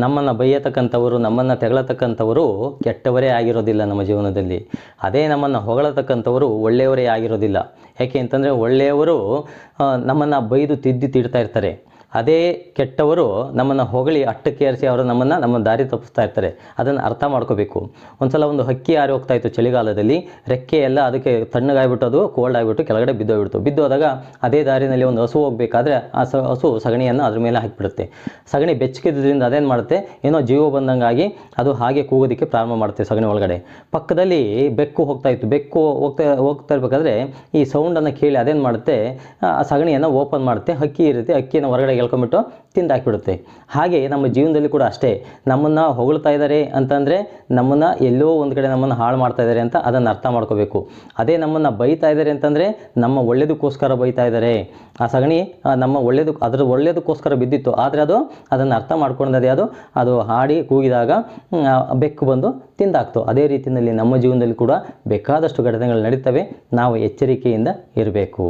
ನಮ್ಮನ್ನು ಬೈಯತಕ್ಕಂಥವರು, ನಮ್ಮನ್ನು ತೆಗಳತಕ್ಕಂಥವರು ಕೆಟ್ಟವರೇ ಆಗಿರೋದಿಲ್ಲ ನಮ್ಮ ಜೀವನದಲ್ಲಿ. ಅದೇ ನಮ್ಮನ್ನು ಹೊಗಳತಕ್ಕಂಥವರು ಒಳ್ಳೆಯವರೇ ಆಗಿರೋದಿಲ್ಲ. ಯಾಕೆ ಅಂತಂದರೆ ಒಳ್ಳೆಯವರು ನಮ್ಮನ್ನು ಬೈದು ತಿದ್ದಿ ತಿಡ್ತಾ ಇರ್ತಾರೆ. ಅದೇ ಕೆಟ್ಟವರು ನಮ್ಮನ್ನು ಹೊಗಳಿ ಅಟ್ಟಕ್ಕೇರಿಸಿ ಅವರು ನಮ್ಮ ದಾರಿ ತಪ್ಪಿಸ್ತಾ ಇರ್ತಾರೆ. ಅದನ್ನು ಅರ್ಥ ಮಾಡ್ಕೋಬೇಕು. ಒಂದು ಸಲ ಒಂದು ಹಕ್ಕಿ ಹಾರಿ ಹೋಗ್ತಾ ಇತ್ತು ಚಳಿಗಾಲದಲ್ಲಿ. ರೆಕ್ಕೆ ಎಲ್ಲ ಅದಕ್ಕೆ ತಣ್ಣಗಾಗ್ಬಿಟ್ಟು ಅದು ಕೋಲ್ಡ್ ಆಗಿಬಿಟ್ಟು ಕೆಳಗಡೆ ಬಿದ್ದೋಗ್ಬಿಡ್ತು. ಬಿದ್ದೋದಾಗ ಅದೇ ದಾರಿನಲ್ಲಿ ಒಂದು ಹಸು ಹೋಗಬೇಕಾದ್ರೆ ಆ ಹಸು ಸಗಣಿಯನ್ನು ಅದ್ರ ಮೇಲೆ ಹಾಕಿಬಿಡುತ್ತೆ. ಸಗಣಿ ಬೆಚ್ಚಗಿದ್ದರಿಂದ ಅದೇನು ಮಾಡುತ್ತೆ, ಏನೋ ಜೀವ ಬಂದಂಗಾಗಿ ಅದು ಹಾಗೆ ಕೂಗೋದಕ್ಕೆ ಪ್ರಾರಂಭ ಮಾಡುತ್ತೆ ಸಗಣಿ ಒಳಗಡೆ. ಪಕ್ಕದಲ್ಲಿ ಬೆಕ್ಕು ಹೋಗ್ತಾ ಇತ್ತು. ಬೆಕ್ಕು ಹೋಗ್ತಾ ಇರಬೇಕಾದ್ರೆ ಈ ಸೌಂಡನ್ನು ಕೇಳಿ ಅದೇನು ಮಾಡುತ್ತೆ, ಆ ಸಗಣಿಯನ್ನು ಓಪನ್ ಮಾಡುತ್ತೆ. ಹಕ್ಕಿ ಇರುತ್ತೆ, ಹಕ್ಕಿಯನ್ನು ಹೊರಗಡೆ ಎಳ್ಕೊಂಬಿಟ್ಟು ತಿಂದಾಕಿಬಿಡುತ್ತೆ. ಹಾಗೆ ನಮ್ಮ ಜೀವನದಲ್ಲಿ ಕೂಡ ಅಷ್ಟೇ, ನಮ್ಮನ್ನು ಹೊಗಳ್ತಾ ಇದ್ದಾರೆ ಅಂತಂದರೆ ನಮ್ಮನ್ನು ಎಲ್ಲೋ ಒಂದು ಕಡೆ ನಮ್ಮನ್ನು ಹಾಳು ಮಾಡ್ತಾ ಇದ್ದಾರೆ ಅಂತ ಅದನ್ನು ಅರ್ಥ ಮಾಡ್ಕೋಬೇಕು. ಅದೇ ನಮ್ಮನ್ನು ಬೈತಾ ಇದ್ದಾರೆ ಅಂತಂದರೆ ನಮ್ಮ ಒಳ್ಳೆಯದಕ್ಕೋಸ್ಕರ ಬೈತಾ ಇದ್ದಾರೆ. ಆ ಸಗಣಿ ನಮ್ಮ ಒಳ್ಳೆಯದಕ್ಕೋಸ್ಕರ ಬಿದ್ದಿತ್ತು, ಆದರೆ ಅದನ್ನು ಅರ್ಥ ಮಾಡ್ಕೊಂಡದೆ ಅದು ಹಾಡಿ ಕೂಗಿದಾಗ ಬೆಕ್ಕು ಬಂದು ತಿಂದಾಕ್ತು. ಅದೇ ರೀತಿಯಲ್ಲಿ ನಮ್ಮ ಜೀವನದಲ್ಲಿ ಕೂಡ ಬೇಕಾದಷ್ಟು ಘಟನೆಗಳು ನಡೀತವೆ. ನಾವು ಎಚ್ಚರಿಕೆಯಿಂದ ಇರಬೇಕು.